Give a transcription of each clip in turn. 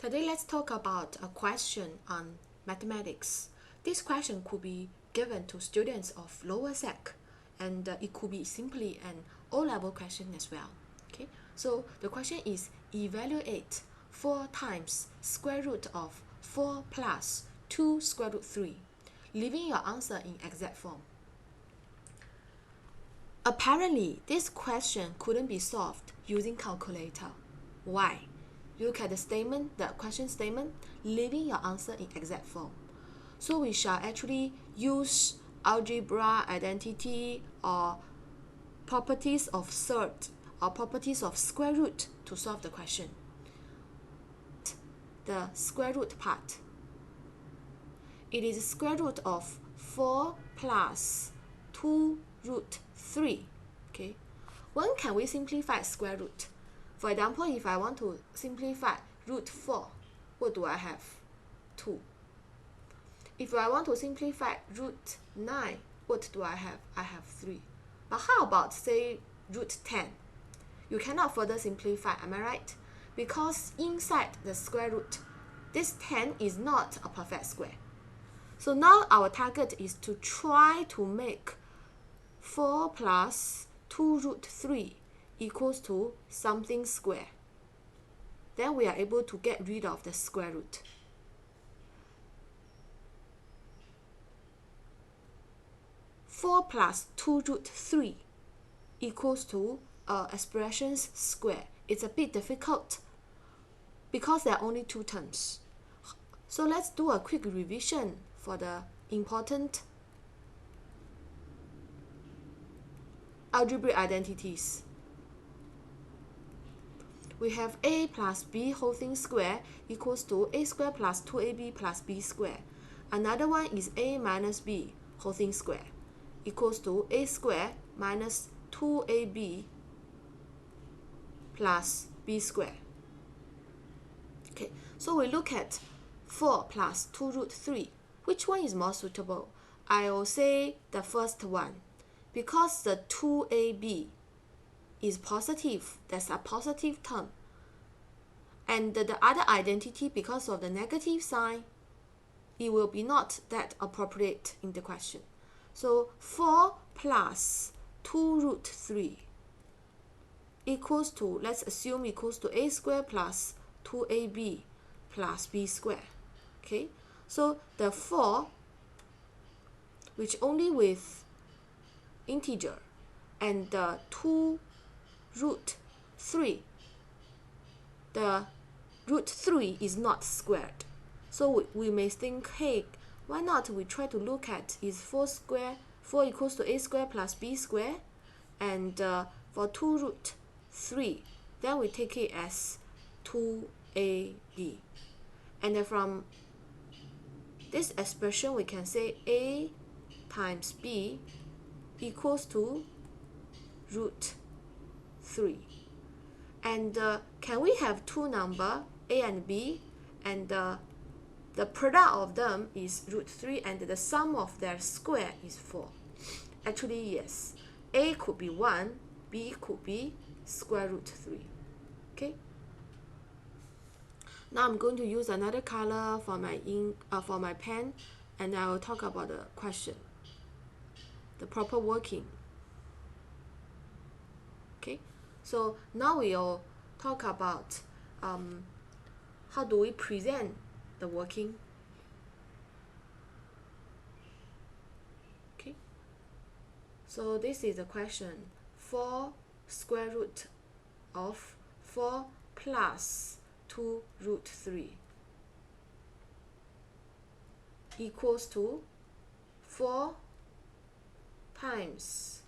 Today let's talk about a question on mathematics. This question could be given to students of lower sec, and it could be simply an O-level question as well. Okay, so the question is evaluate 4 times square root of 4 plus 2 square root 3, leaving your answer in exact form. Apparently, this question couldn't be solved using calculator. Why? Look at the statement, the question statement, leaving your answer in exact form. So we shall actually use algebra, identity, or properties of surd, or properties of square root to solve the question. The square root part. It is square root of 4 plus 2 root 3. Okay. When can we simplify square root? For example, if I want to simplify root 4, what do I have? 2. If I want to simplify root 9, what do I have? I have 3. But how about, say, root 10? You cannot further simplify, am I right? Because inside the square root, this 10 is not a perfect square. So now our target is to try to make 4 plus 2 root 3 equals to something square. Then we are able to get rid of the square root. Four plus 2 root 3 equals to expression's square. It's a bit difficult because there are only 2 terms. So let's do a quick revision for the important algebraic identities. We have a plus b whole thing square equals to a square plus 2ab plus b square. Another one is a minus b whole thing square equals to a square minus 2ab plus b square. Okay, so we look at 4 plus 2 root 3. Which one is more suitable? I will say the first one, because the 2ab is positive, that's a positive term. And the other identity, because of the negative sign, it will be not that appropriate in the question. So 4 plus 2 root 3 equals to, let's assume equals to a square plus 2ab plus b square. Okay, so the 4, which only with integer, and the 2 root 3, the root 3 is not squared. So we may think, hey, why not we try to look at is 4 equals to a square plus b square, and for 2 root 3, then we take it as 2ab. And then from this expression, we can say a times b equals to root 3. And can we have 2 numbers, a and b, and the product of them is root 3, and the sum of their square is 4? Actually, yes. A could be 1, b could be square root 3. Okay. Now I'm going to use another color for my for my pen, and I will talk about the question, the proper working. Okay, so now we'll talk about how do we present the working. Okay, so this is the question: 4 square root of 4 plus 2 root 3 equals to 4 times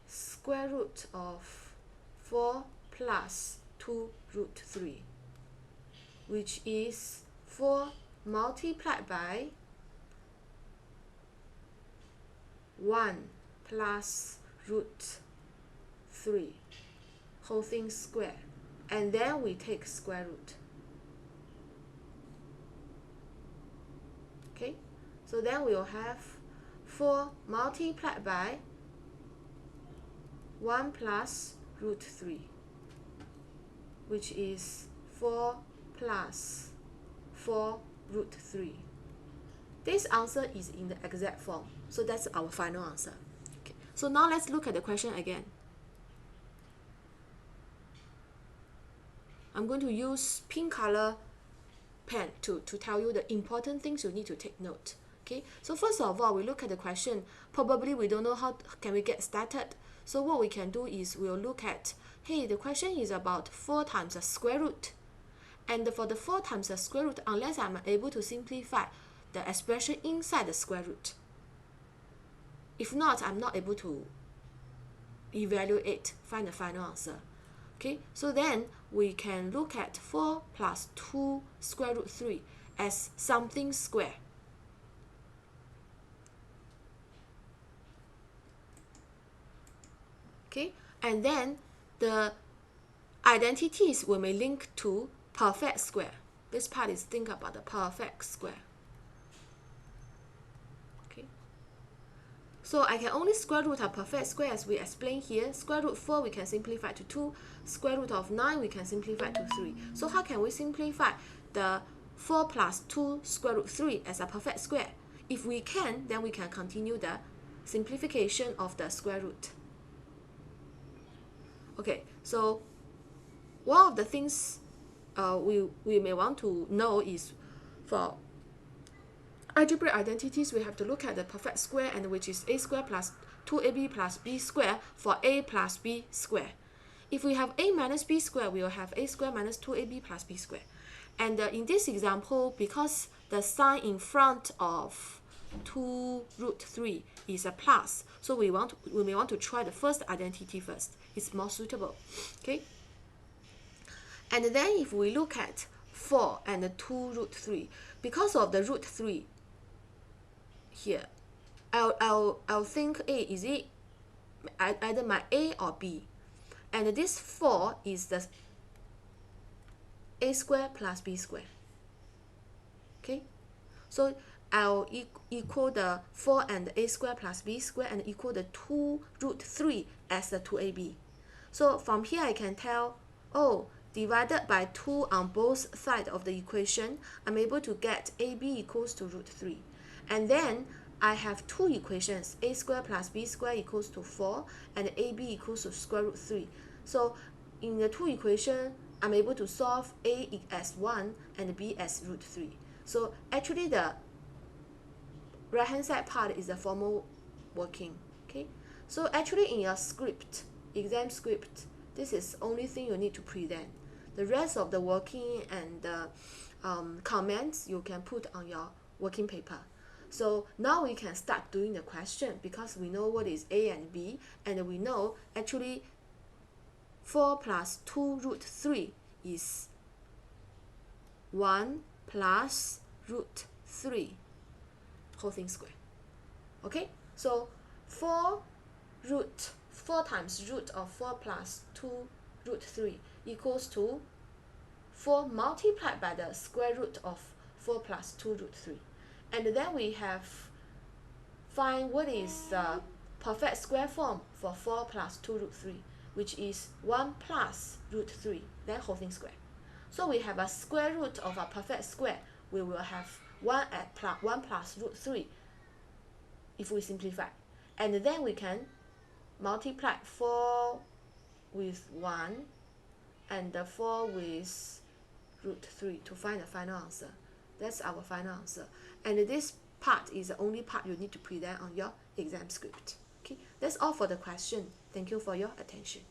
square root of 4 plus 2 root 3, which is 4 multiplied by 1 plus root 3 whole thing square, and then we take square root. Okay, so then we'll have 4 multiplied by 1 plus root 3, which is 4 plus 4 root 3. This answer is in the exact form, so that's our final answer. Okay. So now let's look at the question again. I'm going to use pink color pen to tell you the important things you need to take note. Okay, so first of all, we look at the question. Probably we don't know how can we get started. So what we can do is we'll look at, hey, the question is about 4 times the square root. And for the 4 times the square root, unless I'm able to simplify the expression inside the square root. If not, I'm not able to evaluate, find the final answer. Okay, so then we can look at 4 plus 2 square root 3 as something square. Okay, and then the identities we may link to perfect square. This part is think about the perfect square. Okay, so I can only square root a perfect square as we explained here. Square root 4 we can simplify to 2. Square root of 9 we can simplify to 3. So how can we simplify the 4 plus 2 square root 3 as a perfect square? If we can, then we can continue the simplification of the square root. Okay, so one of the things we may want to know is for algebraic identities, we have to look at the perfect square, and which is a square plus 2ab plus b square for a plus b square. If we have a minus b square, we will have a square minus 2ab plus b square. And in this example, because the sign in front of 2 root 3 is a plus, so we may want to try the first identity first. It's more suitable. Okay. And then if we look at 4 and the 2 root 3, because of the root 3 here, I'll think A, is it either my A or B? And this 4 is the A square plus B square. Okay, so I'll equal the 4 and the A square plus B square and equal the 2 root 3 as the 2AB. So from here I can tell, oh, divided by 2 on both sides of the equation, I'm able to get AB equals to root 3. And then I have two equations, a square plus b square equals to 4 and AB equals to square root 3. So in the two equations, I'm able to solve A as 1 and B as root 3. So actually the right hand side part is the formal working. Okay, so actually in your script, exam script, this is the only thing you need to present. The rest of the working and the comments you can put on your working paper. So now we can start doing the question because we know what is A and B, and we know actually 4 plus 2 root 3 is 1 plus root 3 whole thing square. Okay, so 4 times root of 4 plus 2 root 3 equals to 4 multiplied by the square root of 4 plus 2 root 3. And then we have find what is the perfect square form for 4 plus 2 root 3, which is 1 plus root 3, then whole thing square. So we have a square root of a perfect square. We will have 1 plus root 3 if we simplify. And then we can multiply 4 with 1 and the 4 with root 3 to find the final answer. That's our final answer. And this part is the only part you need to present on your exam script. Okay, that's all for the question. Thank you for your attention.